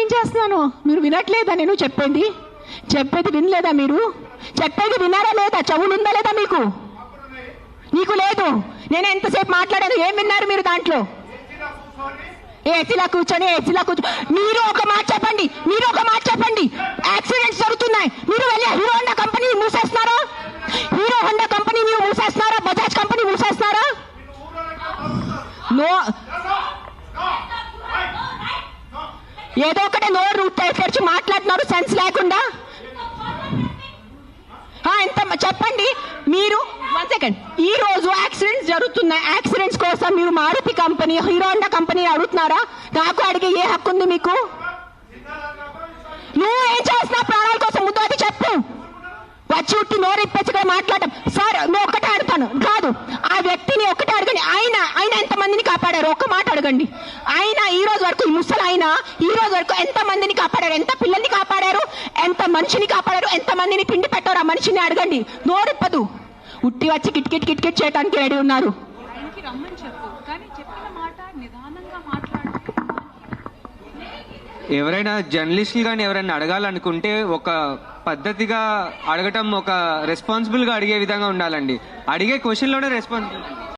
ఏం చేస్తున్నాను? మీరు వినట్లేదా? నేను చెప్పేది వినలేదా? మీరు చెప్పేది విన్నారా లేదా? చెవులు ఉందా లేదా మీకు? నీకు లేదు. నేను ఎంతసేపు మాట్లాడాను, ఏం విన్నారు మీరు దాంట్లో? ఏసీలా కూర్చొని మీరు ఒక మాట చెప్పండి. యాక్సిడెంట్స్ జరుగుతున్నాయి, మీరు వెళ్ళి హీరో హోండా కంపెనీ మూసేస్తున్నారా? బజాజ్ కంపెనీ మూసేస్తున్నారా? నో, ఏదో ఒకటే నోరు తెరిచి మాట్లాడుతున్నారు సెన్స్ లేకుండా. ఎంత చెప్పండి మీరు. 1 సెకండ్. ఈ రోజు యాక్సిడెంట్స్ జరుగుతున్నాయి, యాక్సిడెంట్స్ కోసం మీరు Maruti company, Hero Honda company అడుగుతున్నారా? నాకు అడిగే ఏ హక్కు ఉంది మీకు? నువ్వు ఏం చేస్తున్నావు ప్రాణాల కోసం? ముద్దు చెప్పు. వచ్చి ఉట్టి నోరు ఇప్పేసుగా మాట్లాడటం. సార్ నువ్వు ఒక్కటే అడుగుతాను కాదు, ఆ వ్యక్తిని ఒక్కటే అడగండి. ఆయన ఎంతమందిని కాపాడారు? ఒక్క మాట అడగండి. ఆయన ఈ రోజు వరకు, ఈ ముసలి ఆయన ఈ రోజు వరకు ఎంత మందిని కాపాడారు? ఎంత పిల్లల్ని కాపాడారు? ఎంత మనిషిని కాపాడారు? ఎంత మందిని పిండి పెట్టారు? ఆ మనిషిని అడగండి. నోరిప్పదు. ఉట్టి వచ్చి కిట్ చేయడానికి రెడీ ఉన్నారు. ఎవరైనా జర్నలిస్టులు కానీ ఎవరైనా అడగాలనుకుంటే ఒక పద్ధతిగా అడగటం, ఒక రెస్పాన్సిబుల్గా అడిగే విధంగా ఉండాలండి. అడిగే క్వశ్చన్లోనే రెస్పాన్సిబుల్.